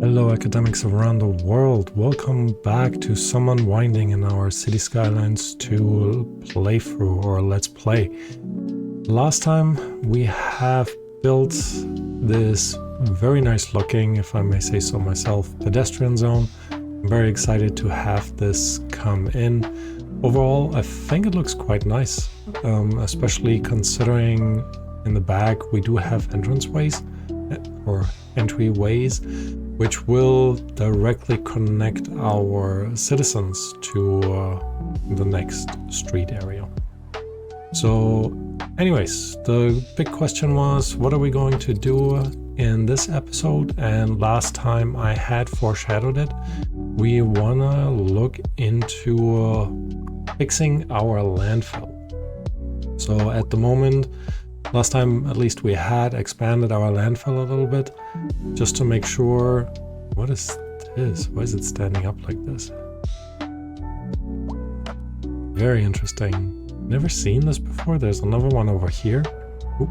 Hello academics around the world, welcome back to some unwinding in our Cities Skylines II playthrough or let's play. Last time we have built this very nice looking, if I may say so myself, pedestrian zone. I'm very excited to have this come in. Overall, I think it looks quite nice, especially considering in the back we do have entranceways or entryways, which will directly connect our citizens to the next street area. So anyways, the big question was, what are we going to do in this episode? And last time I had foreshadowed it, we wanna look into fixing our landfill. So at the moment, last time at least we had expanded our landfill a little bit just to make sure. What is this? Why is it standing up like this? Very interesting. Never seen this before. There's another one over here. Oop.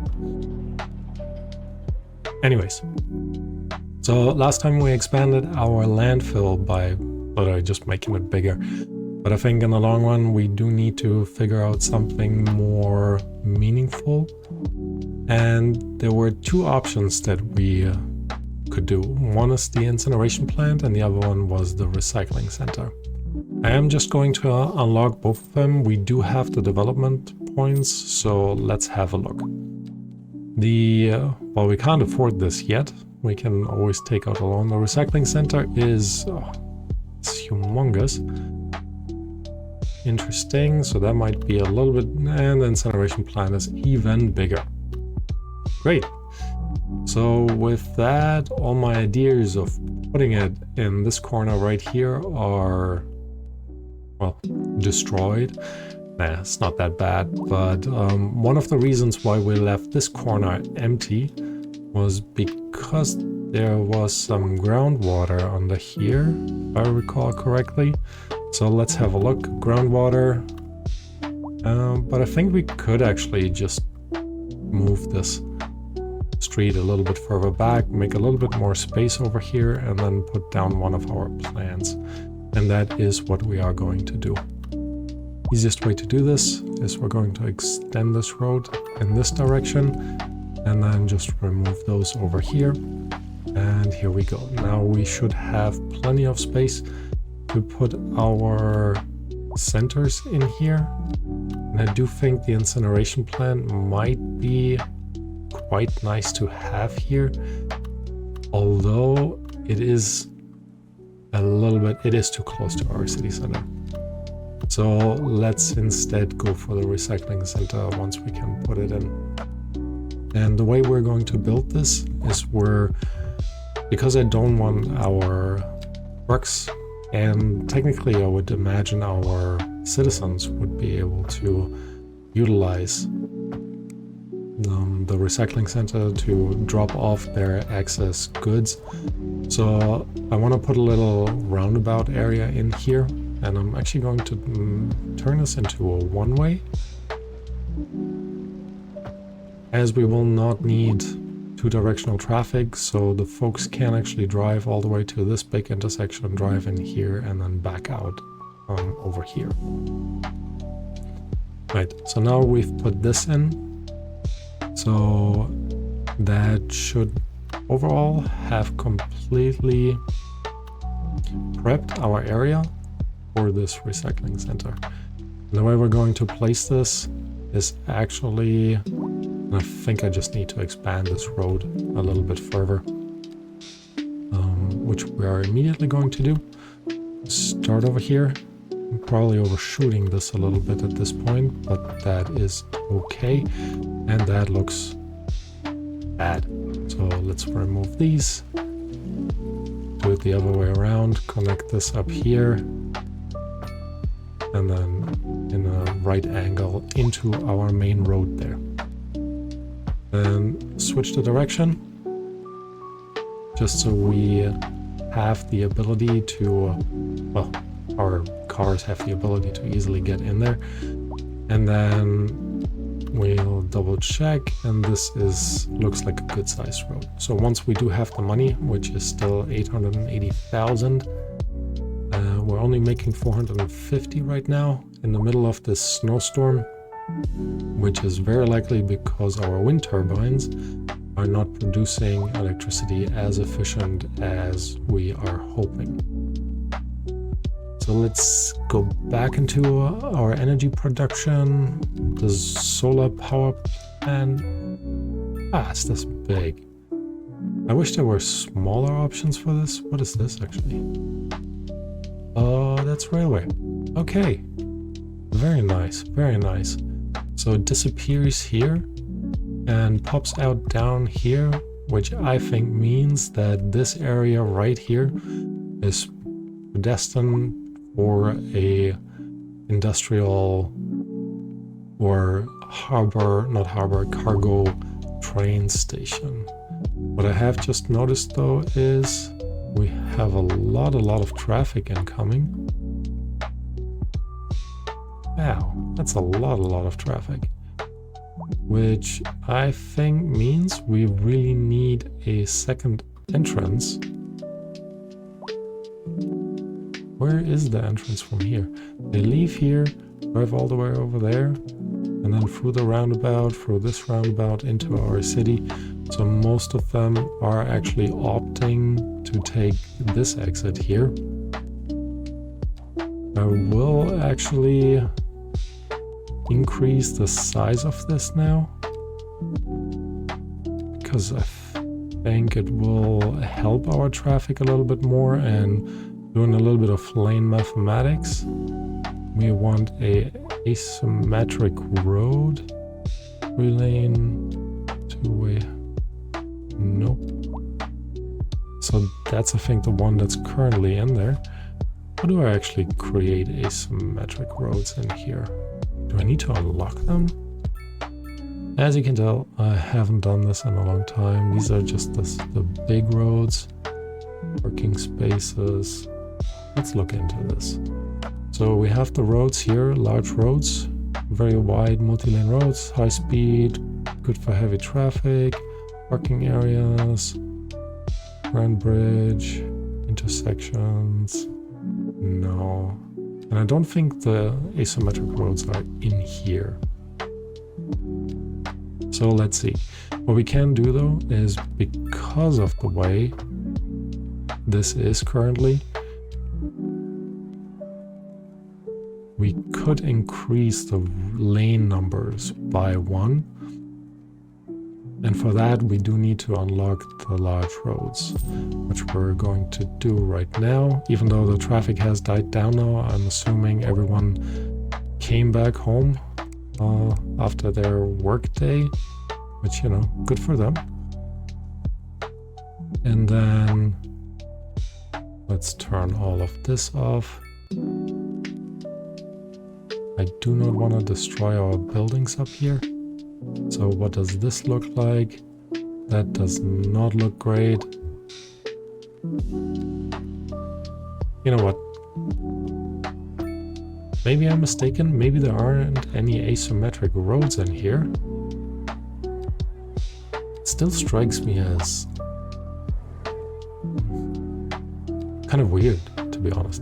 Anyways, so last time we expanded our landfill by literally just making it bigger. But I think in the long run, we do need to figure out something more meaningful. And there were two options that we could do. One is the incineration plant and the other one was the recycling center. I am just going to unlock both of them. We do have the development points, so let's have a look. Well, we can't afford this yet. We can always take out a loan. The recycling center is it's humongous. Interesting, so that might be a little bit, and the incineration plant is even bigger. Great. So with that, all my ideas of putting it in this corner right here are, well, destroyed. Nah, it's not that bad, but one of the reasons why we left this corner empty was because there was some groundwater under here, if I recall correctly. So let's have a look. Groundwater. But I think we could actually just move this street a little bit further back, make a little bit more space over here, and then put down one of our plants. And that is what we are going to do. Easiest way to do this is we're going to extend this road in this direction and then just remove those over here. And here we go. Now we should have plenty of space to put our centers in here. And I do think the incineration plant might be quite nice to have here, although it is too close to our city center. So let's instead go for the recycling center once we can put it in. And the way we're going to build this is because I don't want our trucks, and technically I would imagine our citizens would be able to utilize the recycling center to drop off their excess goods. So I want to put a little roundabout area in here, and I'm actually going to turn this into a one-way, as we will not need two-directional traffic, so the folks can actually drive all the way to this big intersection, drive in here, and then back out over here. Right, so now we've put this in. So that should overall have completely prepped our area for this recycling center. And the way we're going to place this is actually, I think I just need to expand this road a little bit further, which we are immediately going to do. Start over here. I'm probably overshooting this a little bit at this point, but that is okay. And that looks bad. So let's remove these. Do it the other way around. Connect this up here. And then in a right angle into our main road there. Then switch the direction. Just so we have the ability to, well, our cars have the ability to easily get in there. And then we'll double check, and this looks like a good sized road. So once we do have the money, which is still 880,000, we're only making 450 right now in the middle of this snowstorm, which is very likely because our wind turbines are not producing electricity as efficient as we are hoping. So let's go back into our energy production. The solar power plant. It's this big. I wish there were smaller options for this. What is this actually? Oh, that's railway. Okay. Very nice, very nice. So it disappears here and pops out down here, which I think means that this area right here is destined for a industrial or cargo train station. What I have just noticed though is we have a lot of traffic incoming. Wow, that's a lot of traffic. Which I think means we really need a second entrance. Where is the entrance from here? They leave here, drive all the way over there, and then through the roundabout, through this roundabout into our city. So most of them are actually opting to take this exit here. I will actually increase the size of this now, because I think it will help our traffic a little bit more. And doing a little bit of lane mathematics, we want a asymmetric road. 3-lane, 2-way, nope. So that's I think the one that's currently in there. How do I actually create asymmetric roads in here? Do I need to unlock them? As you can tell, I haven't done this in a long time. These are just the big roads, parking spaces. Let's look into this. So we have the roads here, large roads, very wide multi-lane roads, high speed, good for heavy traffic, parking areas, grand bridge, intersections. No. And I don't think the asymmetric roads are in here. So let's see. What we can do though is, because of the way this is currently, we could increase the lane numbers by 1. And for that, we do need to unlock the large roads, which we're going to do right now. Even though the traffic has died down now, I'm assuming everyone came back home after their work day, which, you know, good for them. And then let's turn all of this off. I do not want to destroy our buildings up here. So what does this look like? That does not look great. You know what? Maybe I'm mistaken. Maybe there aren't any asymmetric roads in here. It still strikes me as kind of weird, to be honest.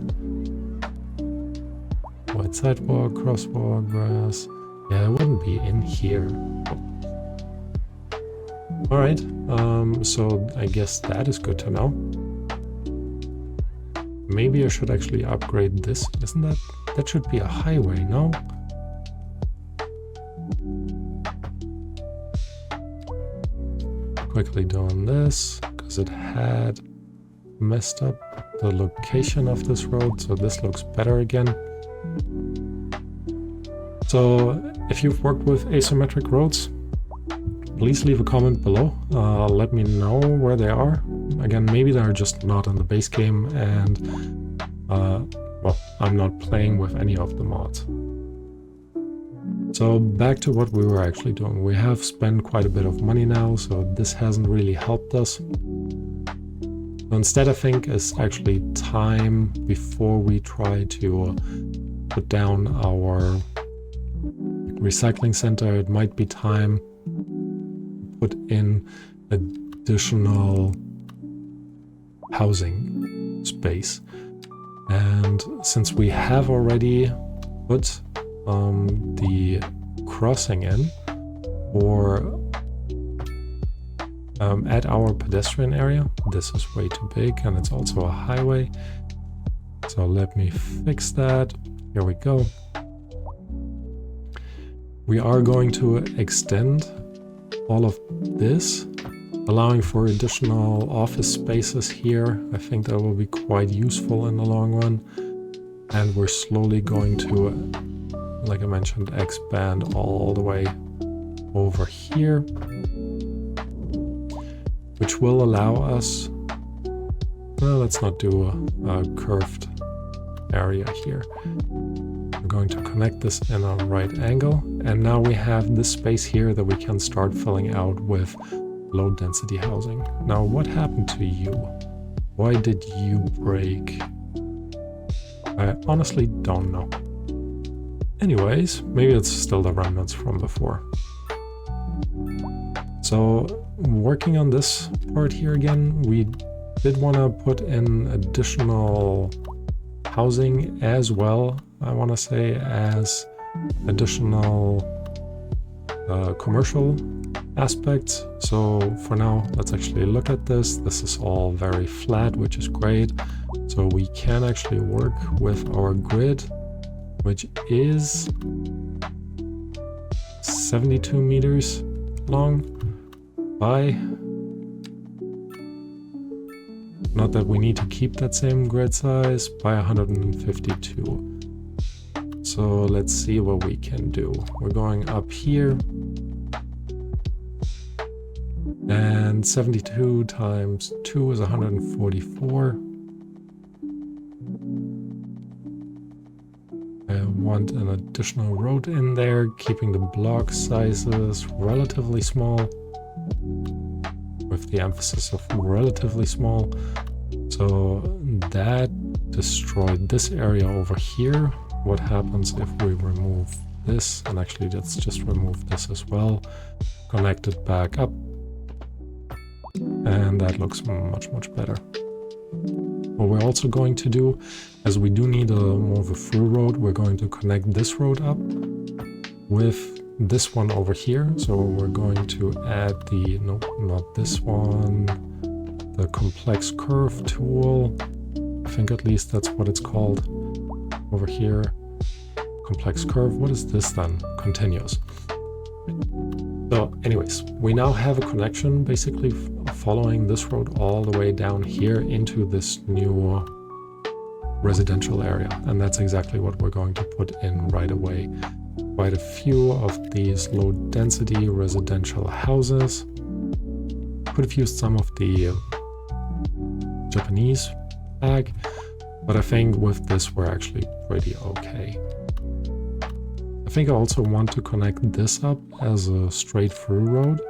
White sidewalk, crosswalk, grass. Yeah, it wouldn't be in here. Alright, so I guess that is good to know. Maybe I should actually upgrade this. Isn't that should be a highway, no? Quickly doing this, because it had messed up the location of this road, so this looks better again. So if you've worked with asymmetric roads, please leave a comment below. Let me know where they are. Again, maybe they're just not in the base game, and well, I'm not playing with any of the mods. So back to what we were actually doing. We have spent quite a bit of money now, so this hasn't really helped us. So instead, I think it's actually time, before we try to put down our recycling center, it might be time to put in additional housing space. And since we have already put the crossing in for at our pedestrian area, this is way too big and it's also a highway. So let me fix that. Here we go. We are going to extend all of this, allowing for additional office spaces here. I think that will be quite useful in the long run. And we're slowly going to, like I mentioned, expand all the way over here, which will allow us, well, let's not do a curved area here. We're going to connect this in a right angle, and now we have this space here that we can start filling out with low density housing. Now, what happened to you? Why did you break? I honestly don't know. Anyways, maybe it's still the remnants from before. So working on this part here again, we did want to put in additional housing as well, I want to say, as additional commercial aspects. So for now, let's actually look at this. This is all very flat, which is great. So we can actually work with our grid, which is 72 meters long by, not that we need to keep that same grid size, by 152. So let's see what we can do. We're going up here, and 72 times 2 is 144. I want an additional road in there, keeping the block sizes relatively small, with the emphasis of relatively small. So that destroyed this area over here. What happens if we remove this? And actually, let's just remove this as well. Connect it back up. And that looks much, much better. What we're also going to do, as we do need more of a through road, we're going to connect this road up with this one over here. So we're going to add the, nope, not this one, the complex curve tool. I think at least that's what it's called over here. Complex curve. What is this then? Continuous. So anyways, we now have a connection basically following this road all the way down here into this new residential area. And that's exactly what we're going to put in right away. Quite a few of these low density residential houses. Could have used some of the Japanese bag, but I think with this we're actually pretty okay. I think I also want to connect this up as a straight through road,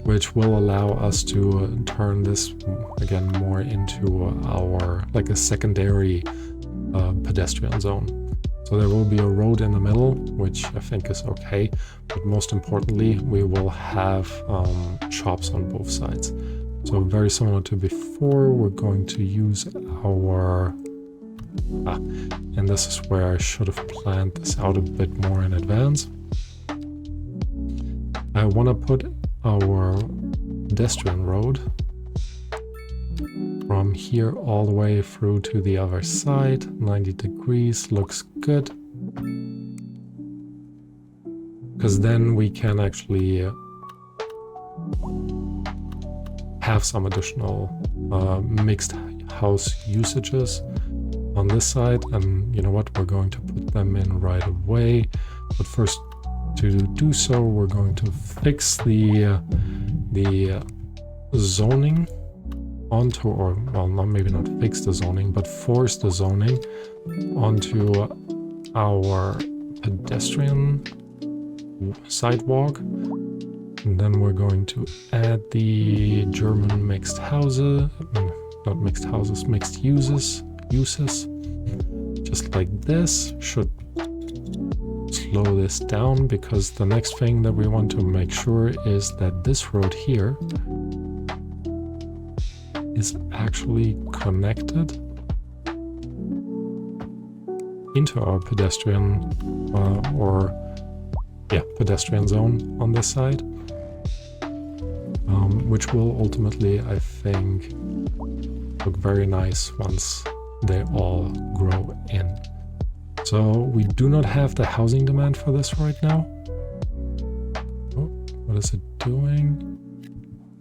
which will allow us to turn this again more into our, like a secondary pedestrian zone. So there will be a road in the middle, which I think is okay, but most importantly, we will have shops on both sides. So very similar to before, we're going to use our, and this is where I should have planned this out a bit more in advance. I want to put our pedestrian road from here all the way through to the other side. 90 degrees looks good, because then we can actually have some additional mixed house usages on this side. And you know what, we're going to put them in right away. But first, to do so, we're going to fix the zoning onto, or well, not maybe not fix the zoning, but force the zoning onto our pedestrian sidewalk. And then we're going to add the German mixed houses, not mixed houses, mixed uses, just like this. Should slow this down, because the next thing that we want to make sure is that this road here is actually connected into our pedestrian pedestrian zone on this side, which will ultimately, I think, look very nice once they all grow in. So we do not have the housing demand for this right now. Oh, what is it doing?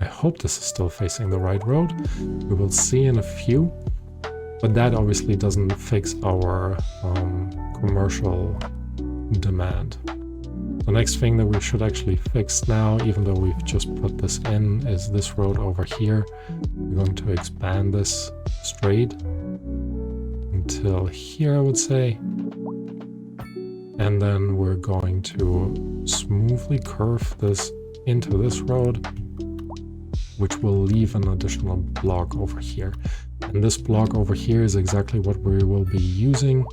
I hope this is still facing the right road. We will see in a few, but that obviously doesn't fix our commercial demand. The next thing that we should actually fix now, even though we've just put this in, is this road over here. We're going to expand this straight until here, I would say. And then we're going to smoothly curve this into this road, which will leave an additional block over here. And this block over here is exactly what we will be using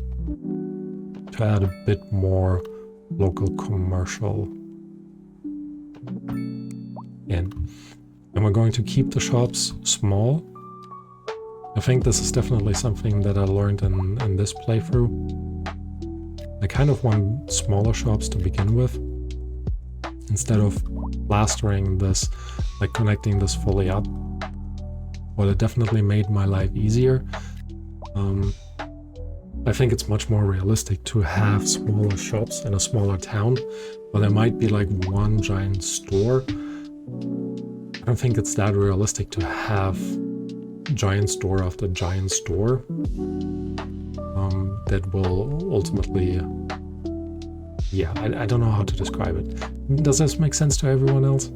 to add a bit more local commercial in. And we're going to keep the shops small. I think this is definitely something that I learned in this playthrough. I kind of want smaller shops to begin with, instead of plastering this, like connecting this fully up. Well, it definitely made my life easier. I think it's much more realistic to have smaller shops in a smaller town, but there might be like one giant store. I don't think it's that realistic to have giant store after giant store that will ultimately, yeah, I don't know how to describe it. Does this make sense to everyone else?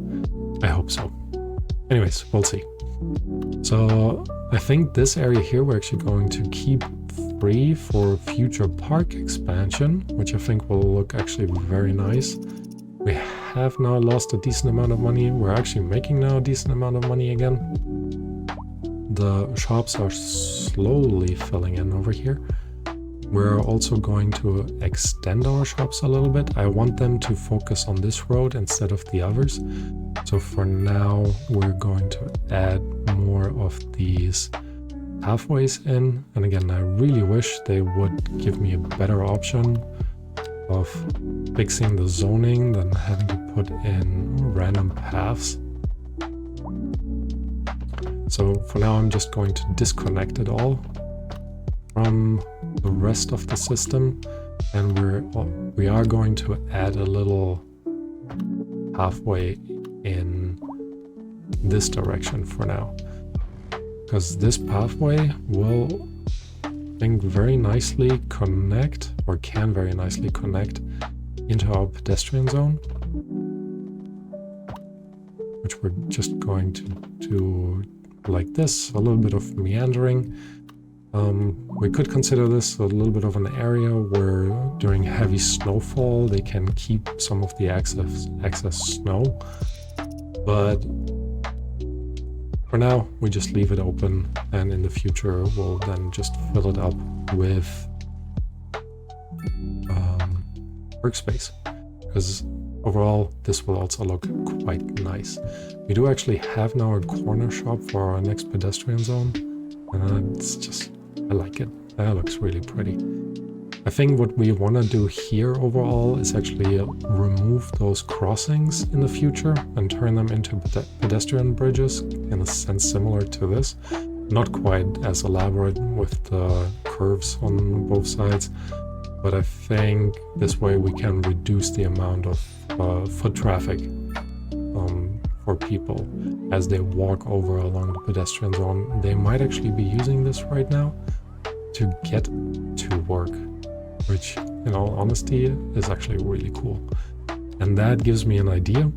I hope so. Anyways, we'll see. So I think this area here we're actually going to keep free for future park expansion, which I think will look actually very nice. We have now lost a decent amount of money. We're actually making now a decent amount of money again. The shops are slowly filling in over here. We're also going to extend our shops a little bit. I want them to focus on this road instead of the others. So for now, we're going to add more of these pathways in. And again, I really wish they would give me a better option of fixing the zoning than having to put in random paths. So for now, I'm just going to disconnect it all from the rest of the system, and we are going to add a little pathway in this direction for now, because this pathway will, I think, very nicely connect, or can very nicely connect, into our pedestrian zone, which we're just going to do like this, a little bit of meandering. We could consider this a little bit of an area where during heavy snowfall they can keep some of the excess snow, but for now we just leave it open, and in the future we'll then just fill it up with workspace, because overall this will also look quite nice. We do actually have now a corner shop for our next pedestrian zone, and it's just, I like it. That looks really pretty. I think what we want to do here overall is actually remove those crossings in the future and turn them into pedestrian bridges, in a sense similar to this. Not quite as elaborate with the curves on both sides, but I think this way we can reduce the amount of foot traffic for people as they walk over along the pedestrian zone. They might actually be using this right now to get to work, which in all honesty is actually really cool. And that gives me an idea.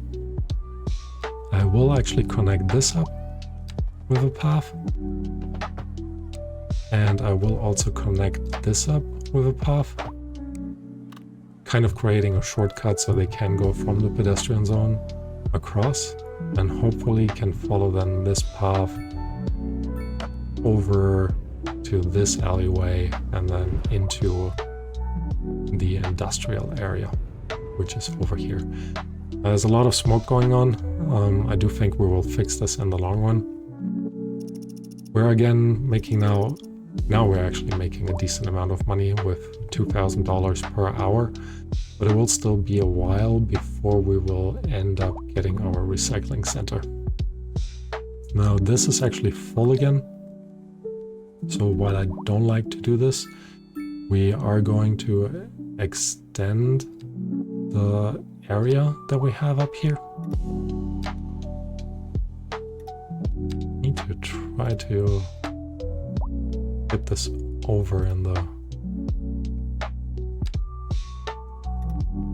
I will actually connect this up with a path, and I will also connect this up with a path, kind of creating a shortcut so they can go from the pedestrian zone across, and hopefully can follow then this path over to this alleyway and then into the industrial area. which is over here. There's a lot of smoke going on. I do think we will fix this in the long run. We're again making now we're actually making a decent amount of money with $2,000 per hour, but it will still be a while before we will end up getting our recycling center. Now this is actually full again. So while I don't like to do this, we are going to extend the area that we have up here. Need to try to get this over in the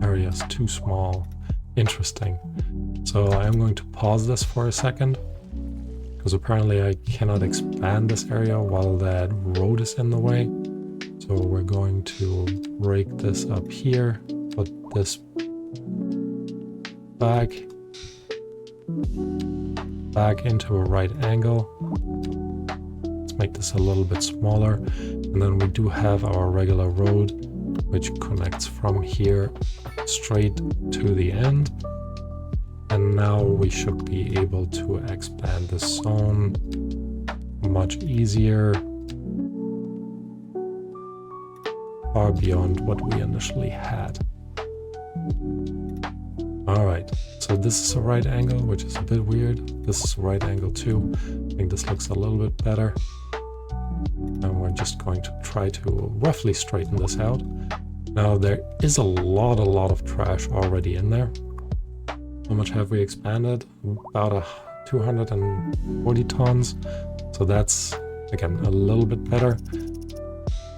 area is too small. Interesting. So I'm going to pause this for a second, because apparently I cannot expand this area while that road is in the way. So we're going to break this up here, put this back into a right angle. Let's make this a little bit smaller. And then we do have our regular road, which connects from here straight to the end. And now we should be able to expand this zone much easier, far beyond what we initially had. Alright, so this is a right angle, which is a bit weird. This is a right angle too. I think this looks a little bit better. And we're just going to try to roughly straighten this out. Now there is a lot of trash already in there. How much have we expanded? About 240 tons. So that's, again, a little bit better.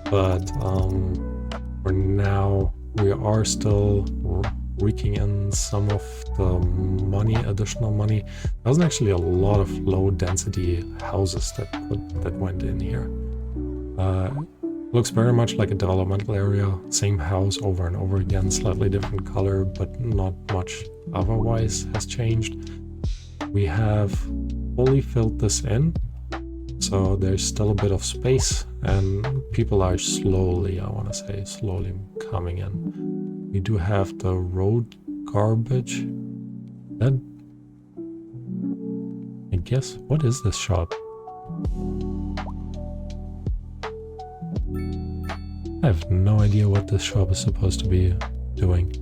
But for now, we are still raking in some of the money, additional money. There was actually a lot of low density houses that went in here. Looks very much like a developmental area. Same house over and over again, slightly different color, but not much otherwise has changed. We have fully filled this in, so there's still a bit of space, and people are slowly, I want to say, slowly coming in. We do have the road garbage. That, I guess, what is this shop? I have no idea what this shop is supposed to be doing.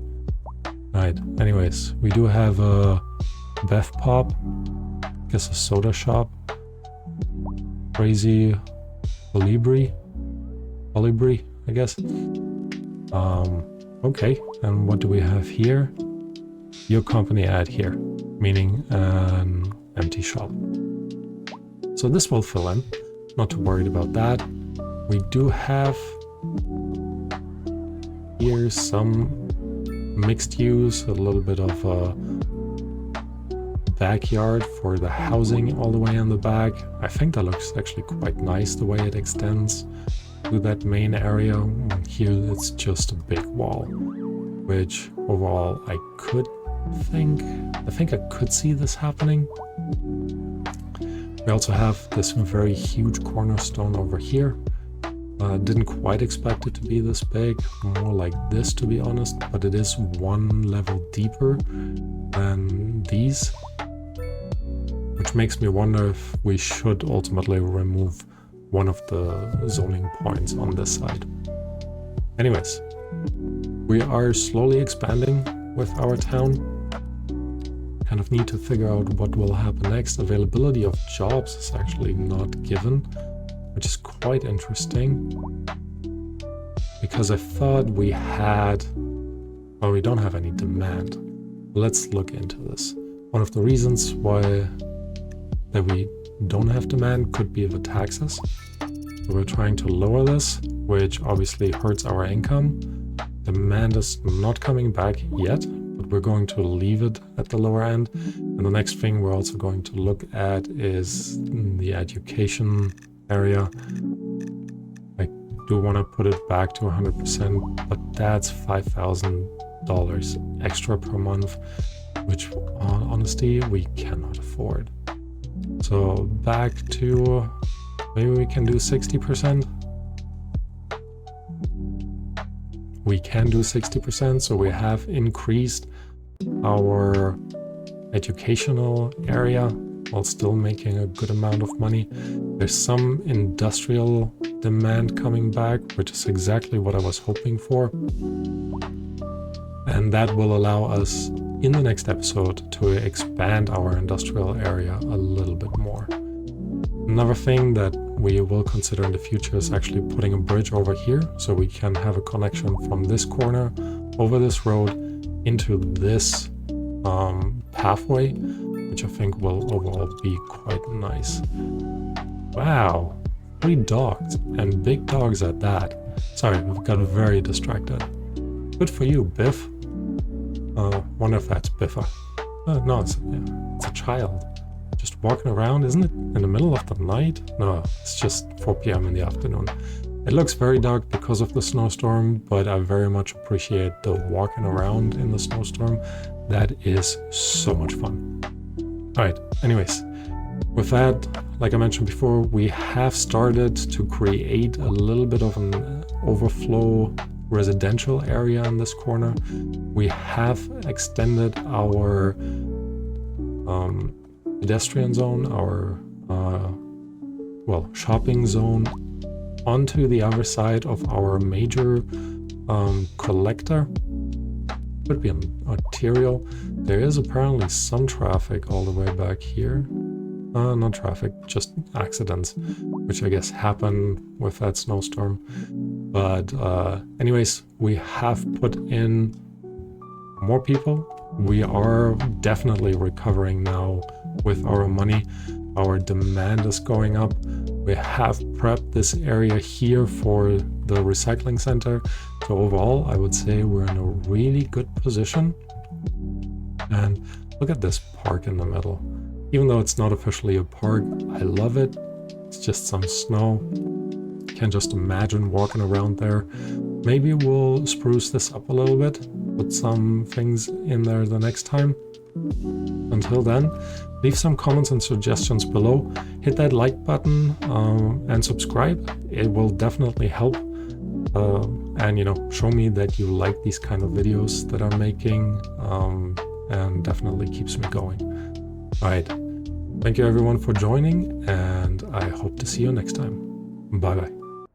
Right, anyways, we do have a Bev Pop, I guess a soda shop. Crazy Colibri, I guess. Okay, and what do we have here? Your company ad here, meaning an empty shop. So this will fill in, not too worried about that. We do have here some mixed use, a little bit of a backyard for the housing all the way in the back. I think that looks actually quite nice the way it extends to that main area. Here it's just a big wall, which overall I think I could see this happening. We also have this very huge cornerstone over here. Didn't quite expect it to be this big, more like this to be honest, but it is one level deeper than these, which makes me wonder if we should ultimately remove one of the zoning points on this side. Anyways, we are slowly expanding with our town. Kind of need to figure out what will happen next. Availability of jobs is actually not given, which is quite interesting, because I thought we had, well, we don't have any demand. Let's look into this. One of the reasons why that we don't have demand could be the taxes. So we're trying to lower this, which obviously hurts our income. Demand is not coming back yet, but we're going to leave it at the lower end. And the next thing we're also going to look at is the education area. I do want to put it back to 100%, but that's $5,000 extra per month, which honestly we cannot afford. So back to, maybe we can do 60%. we can do 60%, so we have increased our educational area while still making a good amount of money. There's some industrial demand coming back, which is exactly what I was hoping for. And that will allow us in the next episode to expand our industrial area a little bit more. Another thing that we will consider in the future is actually putting a bridge over here so we can have a connection from this corner over this road into this pathway, which I think will overall be quite nice. Wow, 3 dogs, and big dogs at that. Sorry, I've got very distracted. Good for you, Biff. Wonder if that's Biffa. No, it's a child. Just walking around, isn't it in the middle of the night? No, it's just 4 p.m. in the afternoon. It looks very dark because of the snowstorm, but I very much appreciate the walking around in the snowstorm. That is so much fun. Alright, anyways, with that, like I mentioned before, we have started to create a little bit of an overflow residential area in this corner. We have extended our pedestrian zone, our shopping zone onto the other side of our major collector. Could be an arterial. There is apparently some traffic all the way back here. Not traffic, just accidents, which I guess happened with that snowstorm. But anyways, we have put in more people. We are definitely recovering now with our money. Our demand is going up. We have prepped this area here for the recycling center. So overall, I would say we're in a really good position. And look at this park in the middle. Even though it's not officially a park, I love it. It's just some snow. Can just imagine walking around there. Maybe we'll spruce this up a little bit, put some things in there the next time. Until then, leave some comments and suggestions below. Hit that like button and subscribe. It will definitely help. And show me that you like these kind of videos that I'm making, and definitely keeps me going. All right. Thank you everyone for joining, and I hope to see you next time. Bye bye.